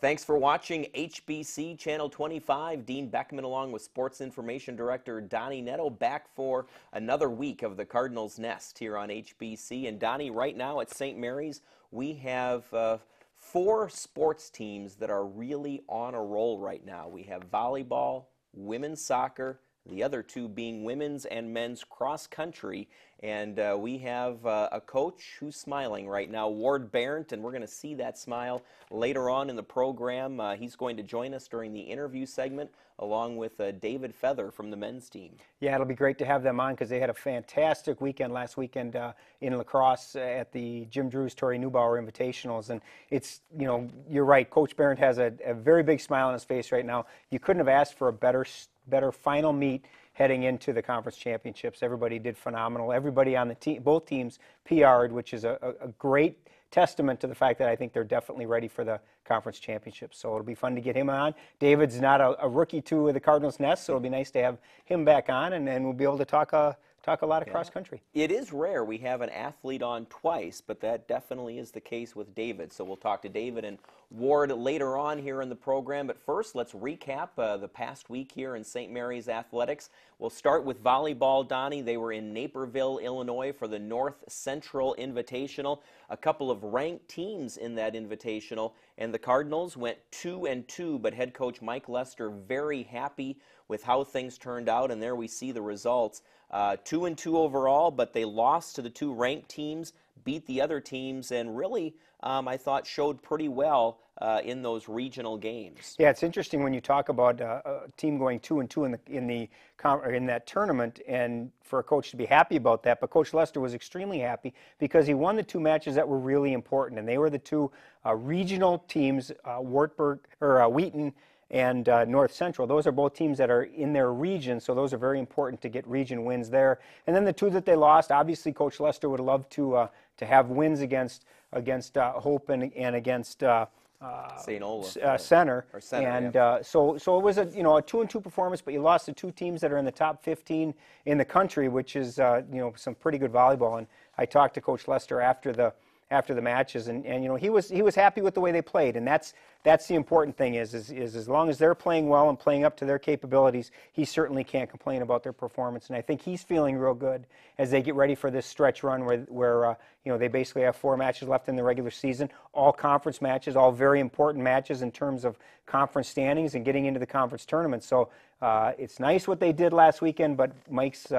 Thanks for watching HBC Channel 25. Dean Beckman along with Sports Information Director Donny Nadeau back for another week of the Cardinals Nest here on HBC. And Donny, right now at St. Mary's, we have four sports teams that are really on a roll right now. We have volleyball, women's soccer, the other two being women's and men's cross country. And we have a coach who's smiling right now, Ward Berndt, and we're going to see that smile later on in the program. He's going to join us during the interview segment along with David Feather from the men's team. Yeah, it'll be great to have them on because they had a fantastic weekend last weekend in lacrosse at the Jim Drew's Tori Neubauer Invitationals. And it's, you know, you're right, Coach Berndt has a very big smile on his face right now. You couldn't have asked for a better final meet heading into the conference championships. Everybody did phenomenal. Everybody on the team, both teams PR'd, which is a great testament to the fact that I think they're definitely ready for the conference championships. So it'll be fun to get him on. David's not a rookie to the Cardinals Nest, so it'll be nice to have him back on, and then we'll be able to talk a lot of cross country. It is rare we have an athlete on twice, but that definitely is the case with David. So we'll talk to David and Ward later on here in the program. But first, let's recap the past week here in St. Mary's athletics. We'll start with volleyball, Donny. They were in Naperville, Illinois for the North Central Invitational. A couple of ranked teams in that invitational, and the Cardinals went 2-2, but head coach Mike Lester very happy with how things turned out, and there we see the results. 2-2 overall, but they lost to the two ranked teams, beat the other teams, and really, I thought, showed pretty well in those regional games. Yeah, it's interesting when you talk about a team going 2-2 in that tournament, and for a coach to be happy about that. But Coach Lester was extremely happy because he won the two matches that were really important, and they were the two regional teams, Wheaton and North Central. Those are both teams that are in their region, so those are very important to get region wins there. And then the two that they lost, obviously Coach Lester would love to have wins against Hope and against St. Olaf Center. And yeah. So it was a 2-2 performance, but you lost to two teams that are in the top 15 in the country, which is some pretty good volleyball. And I talked to Coach Lester after the matches, and he was happy with the way they played, and that's the important thing is as long as they're playing well and playing up to their capabilities, he certainly can't complain about their performance. And I think he's feeling real good as they get ready for this stretch run where they basically have 4 matches left in the regular season, all conference matches, all very important matches in terms of conference standings and getting into the conference tournament. So it's nice what they did last weekend, but Mike's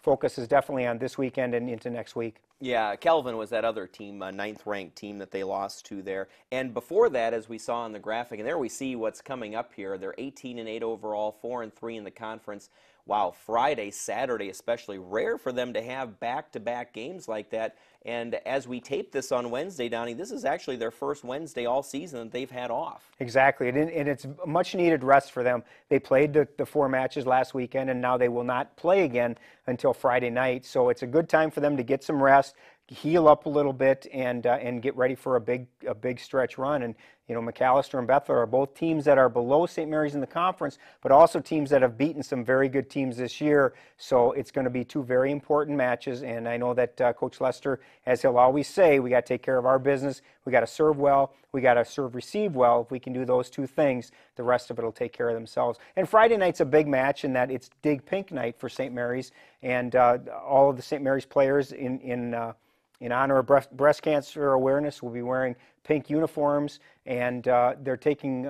focus is definitely on this weekend and into next week. Yeah, Kelvin was that other team, a 9th-ranked team that they lost to there. And before that, as we saw on the graphic, and there we see what's coming up here, they're 18-8 overall, 4-3 in the conference. Wow, Friday, Saturday especially, rare for them to have back-to-back games like that. And as we tape this on Wednesday, Donny, this is actually their first Wednesday all season that they've had off. Exactly, and it's much-needed rest for them. They played the 4 matches last weekend, and now they will not play again until Friday night. So it's a good time for them to get some rest, heal up a little bit, and get ready for a big stretch run. And McAllister and Bethel are both teams that are below St. Mary's in the conference, but also teams that have beaten some very good teams this year. So it's going to be 2 very important matches, and I know that Coach Lester, as he'll always say, we got to take care of our business. We got to serve well. We got to receive well. If we can do those 2 things, the rest of it will take care of themselves. And Friday night's a big match in that it's Dig Pink night for St. Mary's, and all of the St. Mary's players in honor of breast cancer awareness will be wearing pink uniforms, and they're taking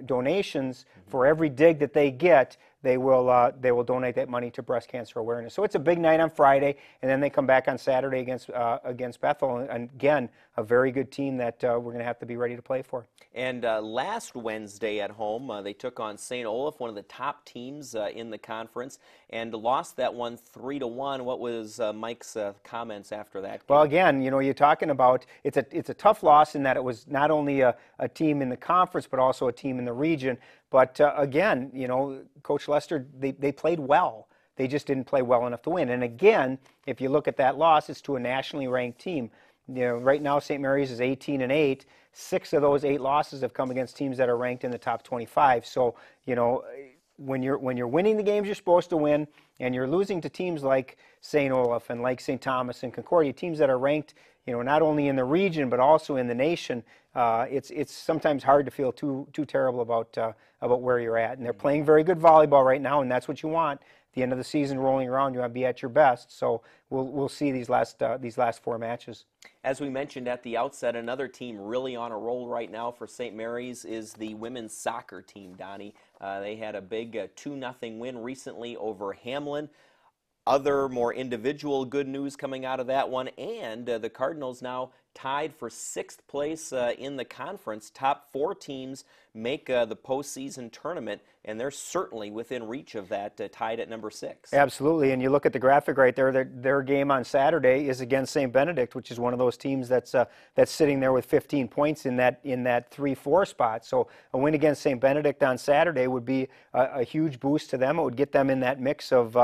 donations for every dig that they get. They will donate that money to breast cancer awareness. So it's a big night on Friday, and then they come back on Saturday against Bethel, and again, a very good team that we're going to have to be ready to play for. And last Wednesday at home, they took on St. Olaf, one of the top teams in the conference, and lost that one 3-1. What was Mike's comments after that game? Well, again, you're talking about it's a tough loss in that it was not only a team in the conference, but also a team in the region. But again, Coach Lester, they played well. They just didn't play well enough to win. And again, if you look at that loss, it's to a nationally ranked team. Right now St. Mary's is 18-8. 6 of those 8 losses have come against teams that are ranked in the top 25. So, when you're winning the games you're supposed to win, and you're losing to teams like St. Olaf and like St. Thomas and Concordia, teams that are ranked not only in the region but also in the nation, it's sometimes hard to feel too terrible about where you're at. And they're playing very good volleyball right now, and that's what you want. At the end of the season rolling around, you want to be at your best. So we'll see these last 4 matches. As we mentioned at the outset, another team really on a roll right now for St. Mary's is the women's soccer team, Donnie. They had a big 2-0 win recently over Hamlin. Other more individual good news coming out of that one, and the Cardinals now tied for 6th place in the conference. Top 4 teams make the postseason tournament, and they're certainly within reach of that, tied at number 6. Absolutely, and you look at the graphic right there. Their game on Saturday is against St. Benedict, which is one of those teams that's sitting there with 15 points in that 3-4 spot. So a win against St. Benedict on Saturday would be a huge boost to them. It would get them in that mix of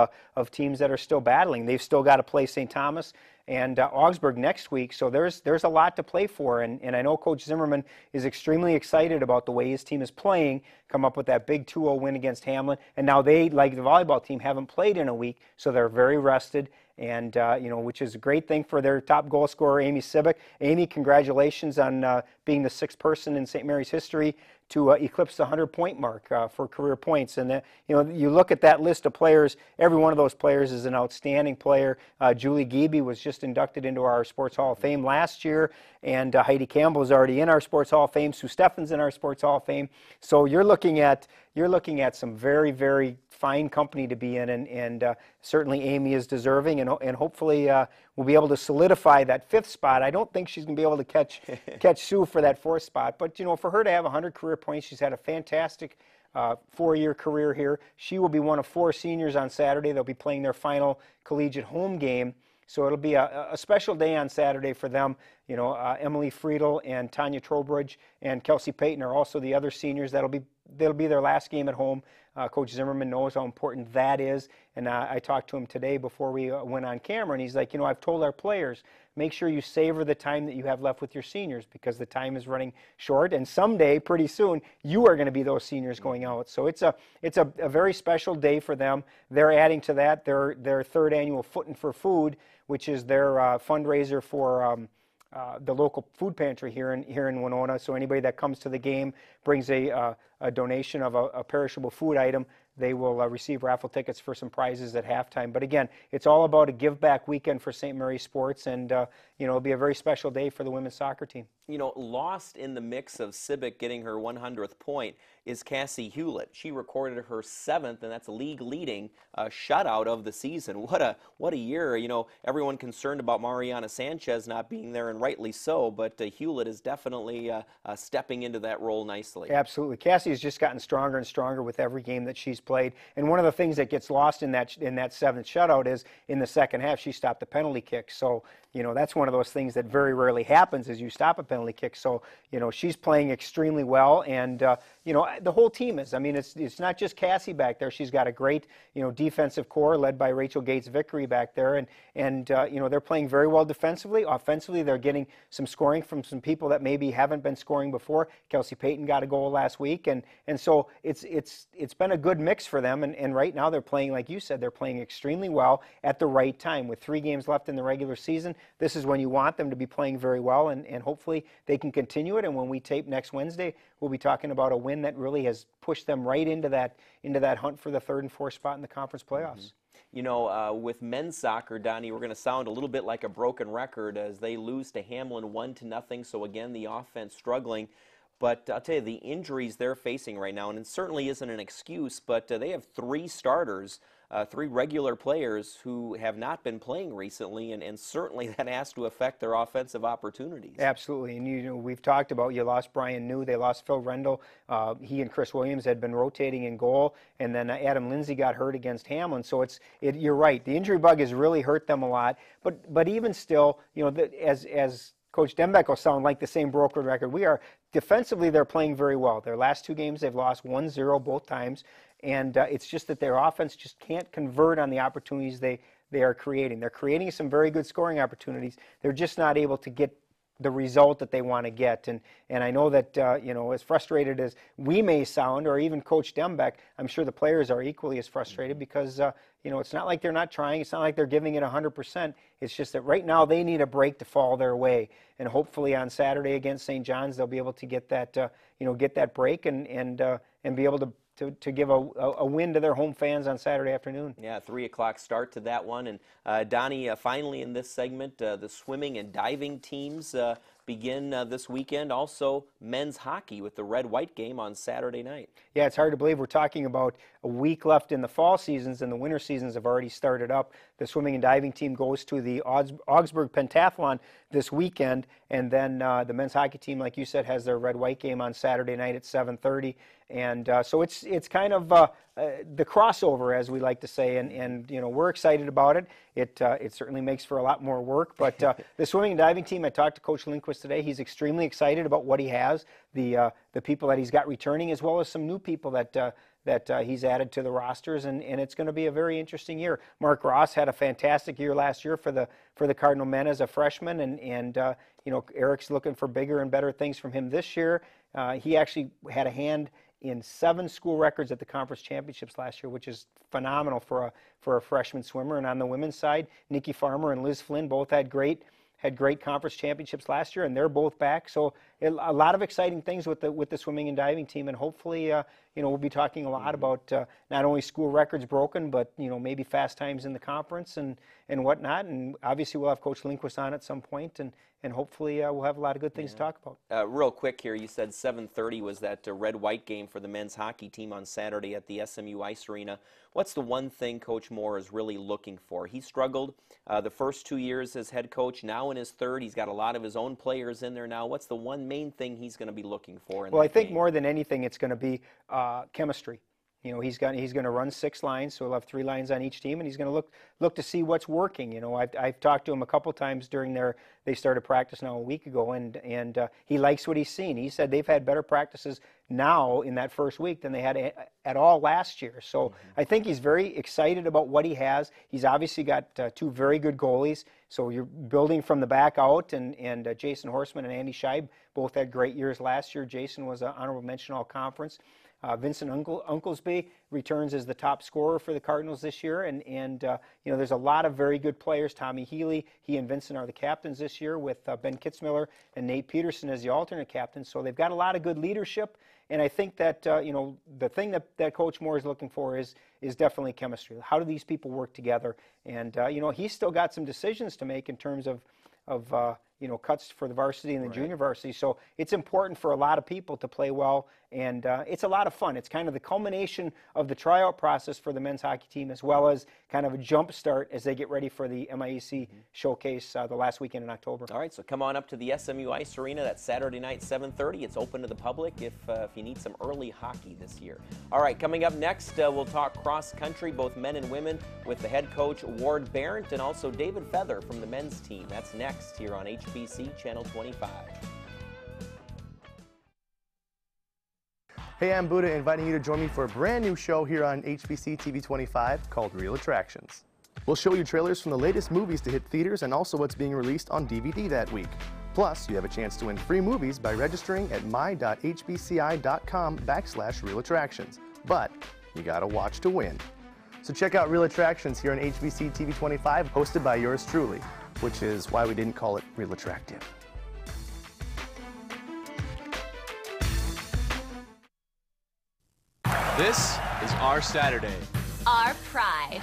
teams that are still battling. They've still got to play St. Thomas and Augsburg next week, so there's a lot to play for, and I know Coach Zimmerman is extremely excited about the way his team is playing, come up with that big 2-0 win against Hamlin, and now they, like the volleyball team, haven't played in a week, so they're very rested, and which is a great thing for their top goal scorer, Amy Sibick. Amy, congratulations on being the 6th person in St. Mary's history to eclipse the 100-point mark for career points. And you look at that list of players, every one of those players is an outstanding player. Julie Geeby was just inducted into our Sports Hall of Fame last year, and Heidi Campbell is already in our Sports Hall of Fame. Sue Steffen's in our Sports Hall of Fame. So you're looking at some very, very fine company to be in, and certainly Amy is deserving, and hopefully we'll be able to solidify that 5th spot. I don't think she's going to be able to catch Sue for that 4th spot, but for her to have 100 career points, she's had a fantastic 4-year career here. She will be one of 4 seniors on Saturday. They'll be playing their final collegiate home game. So it'll be a special day on Saturday for them. Emily Friedel and Tanya Trowbridge and Kelsey Payton are also the other seniors. They'll be their last game at home. Coach Zimmerman knows how important that is, and I talked to him today before we went on camera, and he's like, I've told our players, make sure you savor the time that you have left with your seniors, because the time is running short, and someday, pretty soon, you are going to be those seniors going out. So it's a very special day for them. They're adding to that their 3rd annual Footin' for Food, which is their fundraiser for the local food pantry here in Winona. So anybody that comes to the game brings a donation of a perishable food item, they will receive raffle tickets for some prizes at halftime. But again, it's all about a give-back weekend for St. Mary's sports, and it'll be a very special day for the women's soccer team. Lost in the mix of Sibick getting her 100th point is Cassie Hewlett. She recorded her 7th, and that's a league-leading shutout of the season. What a year! Everyone concerned about Mariana Sanchez not being there, and rightly so. But Hewlett is definitely stepping into that role nicely. Absolutely, Cassie has just gotten stronger and stronger with every game that she's played. And one of the things that gets lost in that 7th shutout is in the second half she stopped the penalty kick. So that's one of those things that very rarely happens, is you stop a penalty kick. So she's playing extremely well, and the whole team is. I mean, it's not just Cassie back there. She's got a great defensive core led by Rachel Gates-Vickery back there, and they're playing very well defensively. Offensively, they're getting some scoring from some people that maybe haven't been scoring before. Kelsey Payton got a goal last week, and so it's been a good mix for them. And right now they're playing, like you said, they're playing extremely well at the right time. With 3 games left in the regular season, this is when you want them to be playing very well, and hopefully they can continue it. And when we tape next Wednesday, we'll be talking about a win that really has pushed them right into that hunt for the 3rd and 4th spot in the conference playoffs. With men's soccer, Donnie, we're going to sound a little bit like a broken record as they lose to Hamlin 1-0. So again, the offense struggling. But I'll tell you, the injuries they're facing right now, and it certainly isn't an excuse, but they have 3 starters, 3 regular players who have not been playing recently, and certainly that has to affect their offensive opportunities. Absolutely, and we've talked about, you lost Brian New, they lost Phil Rendell. He and Chris Williams had been rotating in goal, and then Adam Lindsay got hurt against Hamlin. So you're right, the injury bug has really hurt them a lot. But even still, as Coach Dembeck will sound like the same broken record we are. Defensively, they're playing very well. Their last 2 games, they've lost 1-0 both times, and it's just that their offense just can't convert on the opportunities they are creating. They're creating some very good scoring opportunities. They're just not able to get the result that they want to get. And I know that, as frustrated as we may sound, or even Coach Dembeck, I'm sure the players are equally as frustrated because, it's not like they're not trying. It's not like they're giving it 100%. It's just that right now they need a break to fall their way. And hopefully on Saturday against St. John's, they'll be able to get that, get that break and be able to give a win to their home fans on Saturday afternoon. Yeah, 3 o'clock start to that one. And Donnie, finally in this segment, the swimming and diving teams begin this weekend. Also, men's hockey with the red-white game on Saturday night. Yeah, it's hard to believe we're talking about a week left in the fall seasons, and the winter seasons have already started up. The swimming and diving team goes to the Augsburg Pentathlon this weekend, and then the men's hockey team, like you said, has their red-white game on Saturday night at 7:30. And so it's kind of the crossover, as we like to say, and we're excited about it. It certainly makes for a lot more work, but the swimming and diving team, I talked to Coach Lindquist today. He's extremely excited about what he has, the people that he's got returning, as well as some new people that he's added to the rosters, and it's going to be a very interesting year. Mark Ross had a fantastic year last year for the Cardinal men as a freshman, and Eric's looking for bigger and better things from him this year. He actually had a hand in 7 school records at the conference championships last year, which is phenomenal for a freshman swimmer. And on the women's side, Nikki Farmer and Liz Flynn both had great conference championships last year, and they're both back. So a lot of exciting things with the swimming and diving team, and hopefully we'll be talking a lot about not only school records broken, but maybe fast times in the conference and whatnot. And obviously we'll have Coach Lindquist on at some point, and hopefully we'll have a lot of good things to talk about. Real quick here, you said 7:30 was that red-white game for the men's hockey team on Saturday at the SMU Ice Arena. What's the one thing Coach Moore is really looking for? He struggled the first 2 years as head coach. Now in his third, he's got a lot of his own players in there now. What's the one main thing he's going to be looking for in Well, that I think game? more than anything, it's going to be chemistry. He's going to run 6 lines, so he'll have 3 lines on each team, and he's going to look to see what's working. I've talked to him a couple times during they started practice now a week ago, and he likes what he's seen. He said they've had better practices now in that first week than they had at all last year. So I think he's very excited about what he has. He's obviously got 2 very good goalies, so you're building from the back out, and Jason Horseman and Andy Scheib both had great years last year. Jason was an honorable mention all-conference. Vincent Unklesby returns as the top scorer for the Cardinals this year, and there's a lot of very good players. Tommy Healy, he and Vincent are the captains this year, with Ben Kitzmiller and Nate Peterson as the alternate captains. So they've got a lot of good leadership, and I think that the thing that Coach Moore is looking for is definitely chemistry. How do these people work together? And he's still got some decisions to make in terms of cuts for the varsity and the junior varsity. So it's important for a lot of people to play well, and it's a lot of fun. It's kind of the culmination of the tryout process for the men's hockey team, as well as kind of a jump start as they get ready for the MIAC showcase the last weekend in October. All right, so come on up to the SMU Ice Arena. That's Saturday night, 7:30. It's open to the public if you need some early hockey this year. All right, coming up next, we'll talk cross country, both men and women, with the head coach Ward Berndt and also David Feather from the men's team. That's next here on HBC Channel 25. Hey, I'm Buddha, inviting you to join me for a brand new show here on HBC TV 25 called Real Attractions. We'll show you trailers from the latest movies to hit theaters and also what's being released on DVD that week. Plus, you have a chance to win free movies by registering at my.hbci.com/Real Attractions. But you gotta watch to win. So check out Real Attractions here on HBC TV 25, hosted by yours truly, which is why we didn't call it Real Attractive. This is our Saturday. Our pride.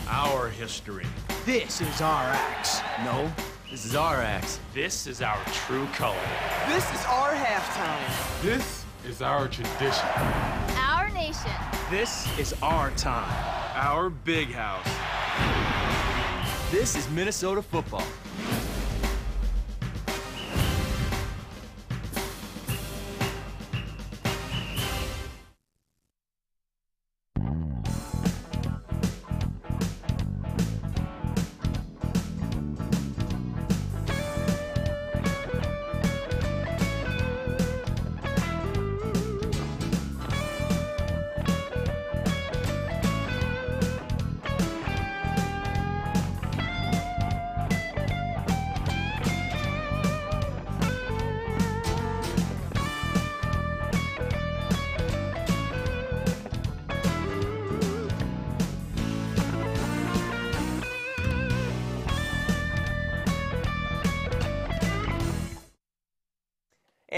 Our history. This is our axe. No, this is our axe. This is our true color. This is our halftime. This is our tradition. Our nation. This is our time. Our big house. This is Minnesota football.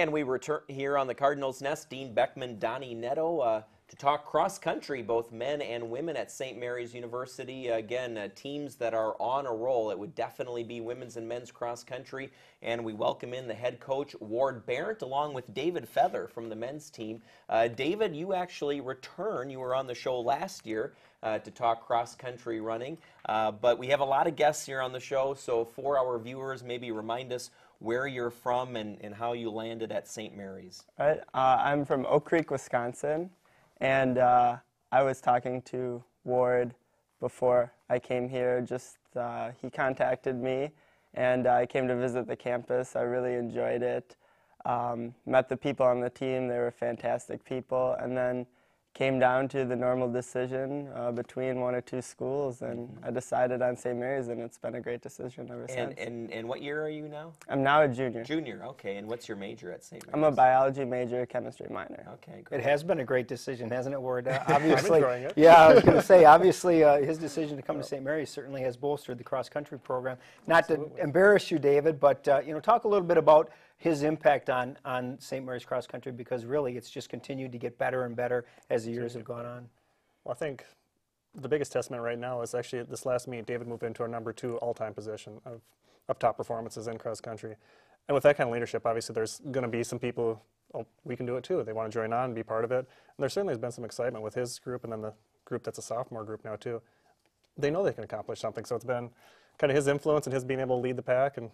And we return here on the Cardinals Nest, Dean Beckman, Donny, Nadeau, to talk cross-country, both men and women at St. Mary's University. Again, teams that are on a roll. It would definitely be women's and men's cross-country. And we welcome in the head coach, Ward Berndt, along with David Feather from the men's team. David, you actually return. You were on the show last year to talk cross-country running. But we have a lot of guests here on the show, so for our viewers, maybe remind us where you're from and how you landed at St. Mary's. All right, I'm from Oak Creek, Wisconsin, and I was talking to Ward before I came here. He contacted me, and I came to visit the campus. I really enjoyed it. Met the people on the team. They were fantastic people, and then came down to the normal decision between one or two schools, and I decided on St. Mary's, and it's been a great decision ever since. And what year are you now? I'm now a junior. Junior, okay. And what's your major at St. Mary's? I'm a biology major, chemistry minor. Okay, great. It has been a great decision, hasn't it, Ward? Obviously, enjoying it. yeah, I was going to say, obviously, his decision to come to St. Mary's certainly has bolstered the cross-country program. Not to embarrass you, David, but talk a little bit about his impact on St. Mary's cross-country, because really it's just continued to get better and better as the years have gone on. Well, I think the biggest testament right now is actually this last meet, David moved into our #2 all-time position of top performances in cross-country. And with that kind of leadership, obviously there's going to be some people, oh, we can do it too. They want to join on and be part of it. And there certainly has been some excitement with his group and then the group that's a sophomore group now too. They know they can accomplish something, so it's been kind of his influence and his being able to lead the pack and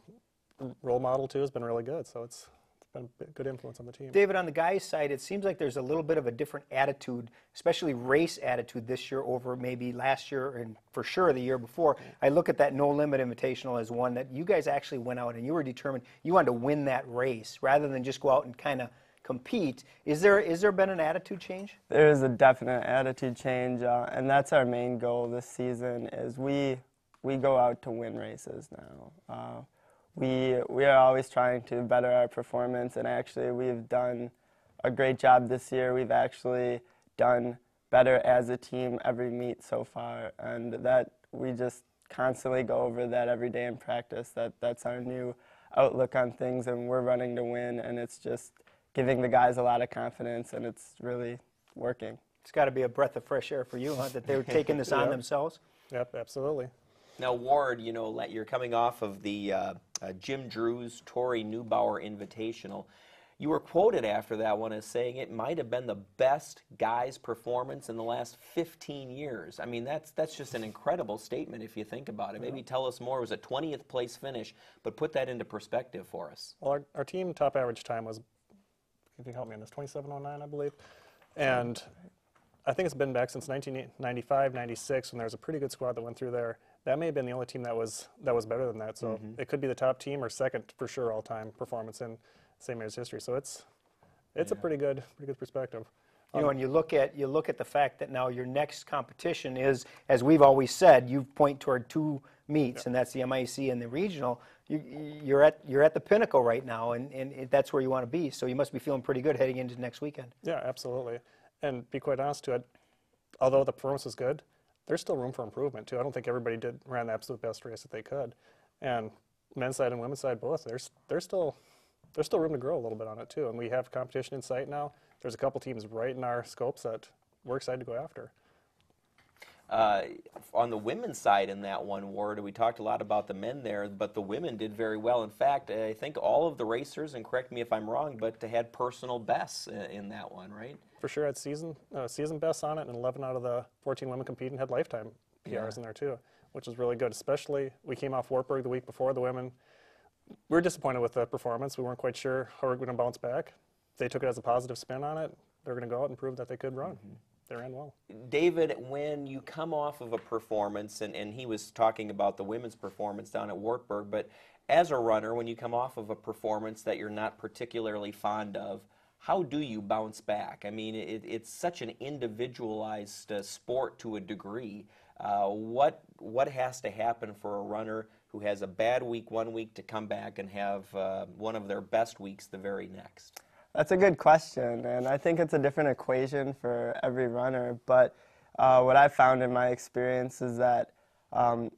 role model too has been really good. So it's been a good influence on the team. David, on the guys' side, it seems like there's a little bit of a different attitude, especially race attitude this year over maybe last year and for sure the year before. I look at that No Limit Invitational as one that you guys actually went out and you were determined you wanted to win that race rather than just go out and kind of compete. Is there been an attitude change? There is a definite attitude change, and that's our main goal this season. Is we go out to win races now. We are always trying to better our performance, and actually we've done a great job this year. We've actually done better as a team every meet so far, and that we just constantly go over that every day in practice. That's our new outlook on things, and we're running to win, and it's just giving the guys a lot of confidence, and it's really working. It's got to be a breath of fresh air for you, huh, that they're taking this on themselves? Yep, absolutely. Now, Ward, you're coming off of the Jim Drew's Tori Neubauer Invitational. You were quoted after that one as saying it might have been the best guys' performance in the last 15 years. I mean, that's just an incredible statement if you think about it. Maybe tell us more. It was a 20th place finish, but put that into perspective for us. Well, our team top average time was, if you help me on this, 27:09, I believe. And I think it's been back since 1995, 96, when there was a pretty good squad that went through there. That may have been the only team that was better than that. So it could be the top team or second for sure all-time performance in St. Mary's history. So it's a pretty good perspective. And you look at the fact that now your next competition is, as we've always said, you point toward two meets, and that's the MIC and the regional. You're at the pinnacle right now, and that's where you want to be. So you must be feeling pretty good heading into next weekend. Yeah, absolutely. And to be quite honest too, although the performance was good, there's still room for improvement too. I don't think everybody ran the absolute best race that they could. And men's side and women's side both, there's still room to grow a little bit on it too. And we have competition in sight now. There's a couple teams right in our scopes that we're excited to go after. On the women's side in that one, Ward, we talked a lot about the men there, but the women did very well. In fact, I think all of the racers, and correct me if I'm wrong, but had personal bests in that one, right? For sure, had season bests on it, and 11 out of the 14 women competing had lifetime PRs in there too, which is really good. Especially, we came off Wartburg the week before. The women, we were disappointed with the performance. We weren't quite sure how we were going to bounce back. They took it as a positive spin on it. They're going to go out and prove that they could run. They ran well. David, when you come off of a performance, and he was talking about the women's performance down at Wartburg, but as a runner, when you come off of a performance that you're not particularly fond of, how do you bounce back? I mean, it's such an individualized sport to a degree. What has to happen for a runner who has a bad week one week to come back and have one of their best weeks the very next? That's a good question, and I think it's a different equation for every runner, but what I've found in my experience is that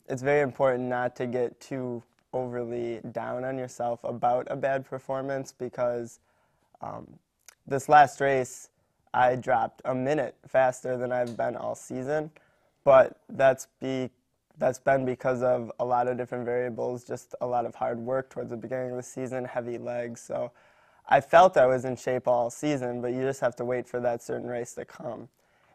it's very important not to get too overly down on yourself about a bad performance, because This last race, I dropped a minute faster than I've been all season, but that's been because of a lot of different variables, just a lot of hard work towards the beginning of the season, heavy legs. So I felt I was in shape all season, but you just have to wait for that certain race to come.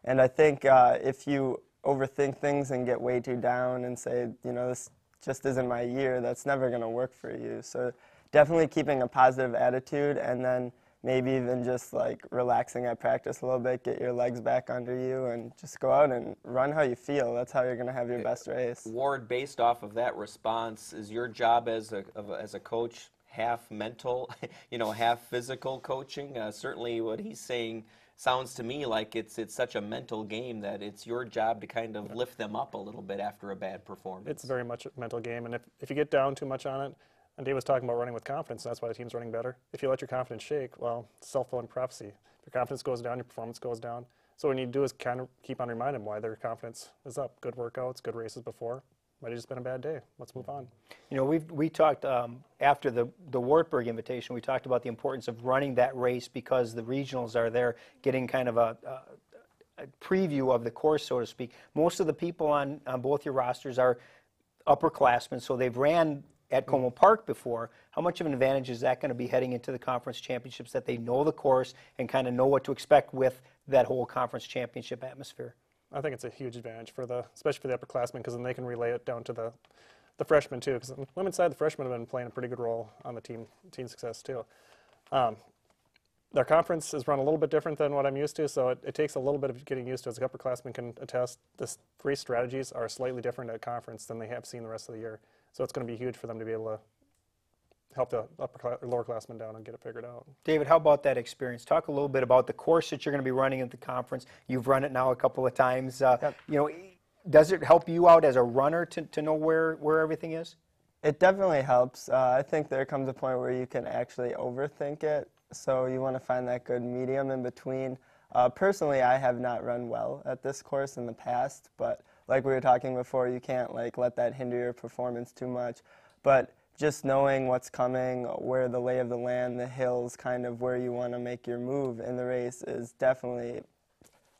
And I think if you overthink things and get way too down and say, you know, this just isn't my year, that's never going to work for you. So definitely keeping a positive attitude, and then maybe even just like relaxing at practice a little bit, get your legs back under you, and just go out and run how you feel. That's how you're going to have your best race. Ward, based off of that response, is your job as a coach half mental, you know, half physical coaching? Certainly what he's saying sounds to me like it's such a mental game that it's your job to kind of lift them up a little bit after a bad performance. It's very much a mental game, and if you get down too much on it, and Dave was talking about running with confidence, that's why the team's running better. If you let your confidence shake, well, it's self-fulfilling prophecy. If your confidence goes down, your performance goes down. So what you need to do is kind of keep on reminding them why their confidence is up. Good workouts, good races before. Might have just been a bad day. Let's move on. You know, we talked after the Wartburg invitation, we talked about the importance of running that race because the regionals are there getting kind of a preview of the course, so to speak. Most of the people on both your rosters are upperclassmen, so they've ran at Como Park before. How much of an advantage is that going to be heading into the conference championships, that they know the course and kind of know what to expect with that whole conference championship atmosphere? I think it's a huge advantage especially for the upperclassmen, because then they can relay it down to the freshmen too. Because on the women's side, the freshmen have been playing a pretty good role on the team success too. Their conference is run a little bit different than what I'm used to, so it takes a little bit of getting used to. As the upperclassmen can attest, the race strategies are slightly different at conference than they have seen the rest of the year. So it's going to be huge for them to be able to help the lowerclassmen down and get it figured out. David, how about that experience? Talk a little bit about the course that you're going to be running at the conference. You've run it now a couple of times. Yep. You know, does it help you out as a runner to know where everything is? It definitely helps. I think there comes a point where you can actually overthink it, so you want to find that good medium in between. Personally, I have not run well at this course in the past, but like we were talking before, you can't like let that hinder your performance too much. But just knowing what's coming, where the lay of the land, the hills, kind of where you want to make your move in the race is definitely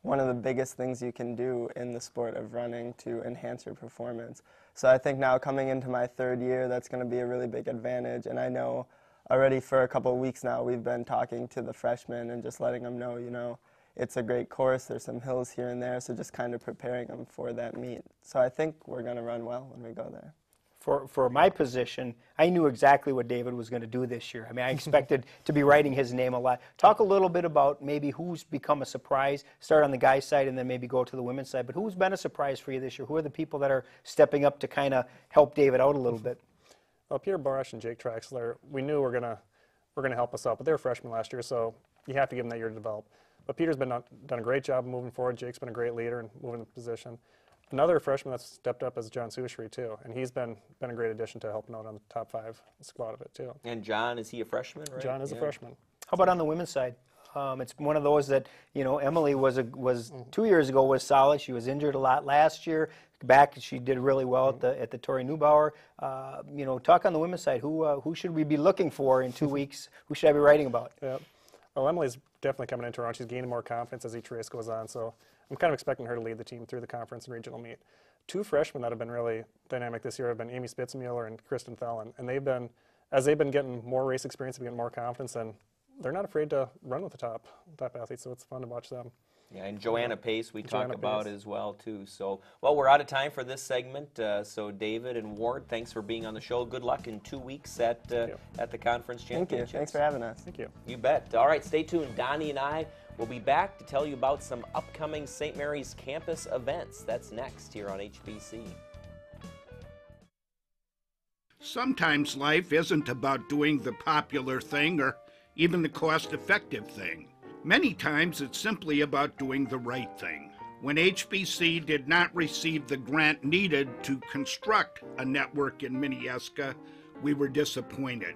one of the biggest things you can do in the sport of running to enhance your performance. So I think now coming into my third year, that's going to be a really big advantage. And I know already for a couple of weeks now, we've been talking to the freshmen and just letting them know, you know, it's a great course, there's some hills here and there, so just kind of preparing them for that meet. So I think we're going to run well when we go there. For my position, I knew exactly what David was going to do this year. I mean, I expected to be writing his name a lot. Talk a little bit about maybe who's become a surprise. Start on the guys' side and then maybe go to the women's side. But who's been a surprise for you this year? Who are the people that are stepping up to kind of help David out a little bit? Well, Peter Barash and Jake Traxler, we knew were gonna help us out, but they were freshmen last year, so you have to give them that year to develop. But Peter's done a great job moving forward. Jake's been a great leader and moving the position. Another freshman that's stepped up is John Sushri too, and he's been a great addition to helping out on the top 5 squad of it too. And John, is he a freshman, right? John is a freshman. How about on the women's side? It's one of those that, you know, Emily was 2 years ago was solid. She was injured a lot last year. Back, she did really well at the Tori Neubauer. You know, talk on the women's side. Who should we be looking for in 2 weeks? Who should I be writing about? Yeah. Well, Emily's definitely coming into her own. She's gaining more confidence as each race goes on, so I'm kind of expecting her to lead the team through the conference and regional meet. 2 freshmen that have been really dynamic this year have been Amy Spitzmuller and Kristen Thelen, and as they've been getting more race experience and getting more confidence, and they're not afraid to run with the top athletes, so it's fun to watch them. Yeah, and Joanna Pace we talked about as well, too. So, well, we're out of time for this segment. So, David and Ward, thanks for being on the show. Good luck in 2 weeks at the conference championships. Thank you. Thanks for having us. Thank you. You bet. All right, stay tuned. Donnie and I will be back to tell you about some upcoming St. Mary's campus events. That's next here on HBC. Sometimes life isn't about doing the popular thing or even the cost-effective thing. Many times it's simply about doing the right thing. When HBC did not receive the grant needed to construct a network in Minneska, we were disappointed.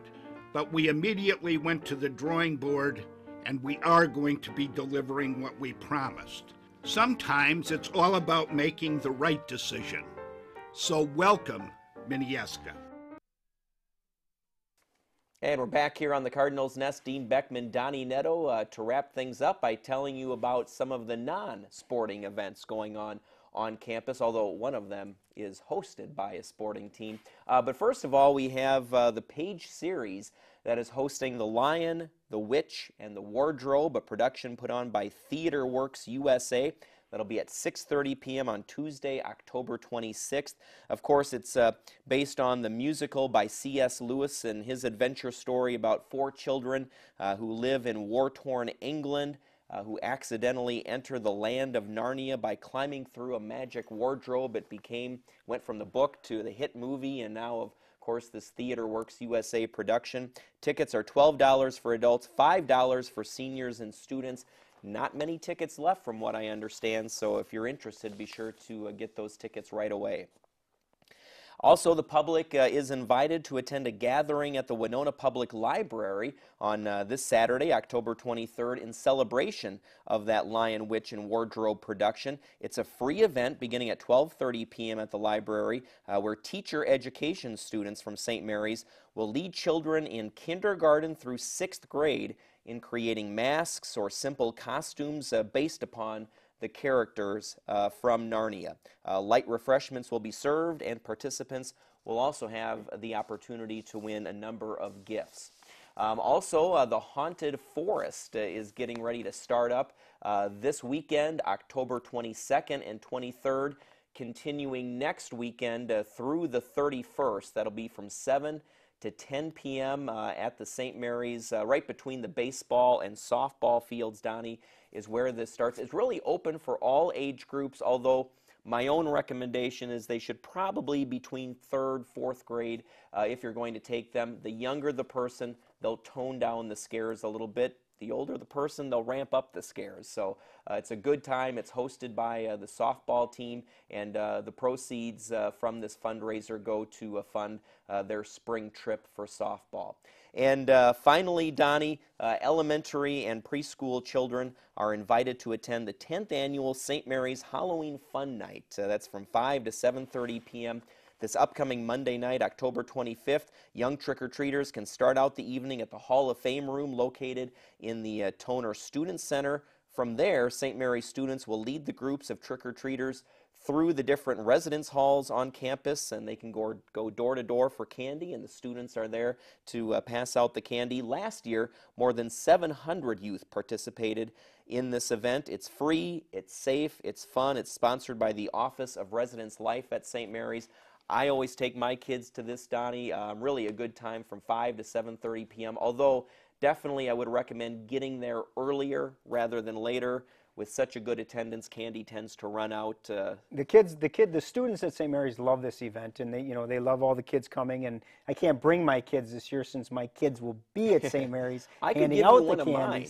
But we immediately went to the drawing board, and we are going to be delivering what we promised. Sometimes it's all about making the right decision. So welcome, Minneska. And we're back here on the Cardinals Nest. Dean Beckman, Donny, Nadeau, to wrap things up by telling you about some of the non-sporting events going on campus, although one of them is hosted by a sporting team. But first of all, we have the Page series that is hosting The Lion, The Witch, and The Wardrobe, a production put on by Theater Works USA. That'll be at 6:30 p.m. on Tuesday, October 26th. Of course, it's based on the musical by C.S. Lewis and his adventure story about 4 children who live in war-torn England, who accidentally enter the land of Narnia by climbing through a magic wardrobe. It went from the book to the hit movie, and now, of course, this Theater Works USA production. Tickets are $12 for adults, $5 for seniors and students. Not many tickets left from what I understand, so if you're interested, be sure to get those tickets right away. Also, the public is invited to attend a gathering at the Winona Public Library on this Saturday, October 23rd, in celebration of that Lion, Witch, and Wardrobe production. It's a free event beginning at 12:30 p.m. at the library, where teacher education students from St. Mary's will lead children in kindergarten through 6th grade in creating masks or simple costumes based upon the characters from Narnia. Light refreshments will be served, and participants will also have the opportunity to win a number of gifts. Also, the Haunted Forest is getting ready to start up this weekend, October 22nd and 23rd, continuing next weekend through the 31st. That'll be from 7 to 10 p.m. At the St. Mary's, right between the baseball and softball fields, Donny, is where this starts. It's really open for all age groups, although my own recommendation is they should probably be between 3rd, 4th grade if you're going to take them. The younger the person, they'll tone down the scares a little bit. The older the person, they'll ramp up the scares. So it's a good time. It's hosted by the softball team, and the proceeds from this fundraiser go to fund their spring trip for softball. And finally, Donny, elementary and preschool children are invited to attend the 10th annual St. Mary's Halloween Fun Night. That's from 5 to 7:30 p.m. This upcoming Monday night, October 25th, young trick-or-treaters can start out the evening at the Hall of Fame room located in the Toner Student Center. From there, St. Mary's students will lead the groups of trick-or-treaters through the different residence halls on campus, and they can go door to door for candy, and the students are there to pass out the candy. Last year, more than 700 youth participated in this event. It's free, it's safe, it's fun. It's sponsored by the Office of Residence Life at St. Mary's. I always take my kids to this, Donny. Really a good time from 5 to 7:30 p.m. Although definitely I would recommend getting there earlier rather than later. With such a good attendance, candy tends to run out. The students at St. Mary's love this event, and they love all the kids coming. And I can't bring my kids this year since my kids will be at St. Mary's handing out the candy.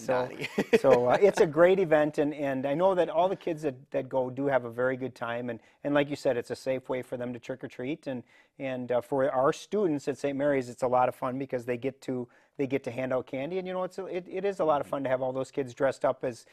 So it's a great event, and I know that all the kids that go do have a very good time. And like you said, it's a safe way for them to trick or treat. And for our students at St. Mary's, it's a lot of fun because they get to hand out candy, and it is a lot of fun to have all those kids dressed up as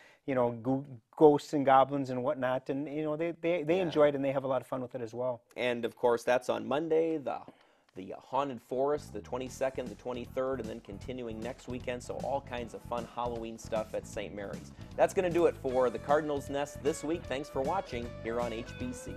ghosts and goblins and whatnot, and they enjoy it and they have a lot of fun with it as well. And of course, that's on Monday, the Haunted Forest, the 22nd, the 23rd, and then continuing next weekend. So all kinds of fun Halloween stuff at St. Mary's. That's going to do it for the Cardinals Nest this week. Thanks for watching here on HBC.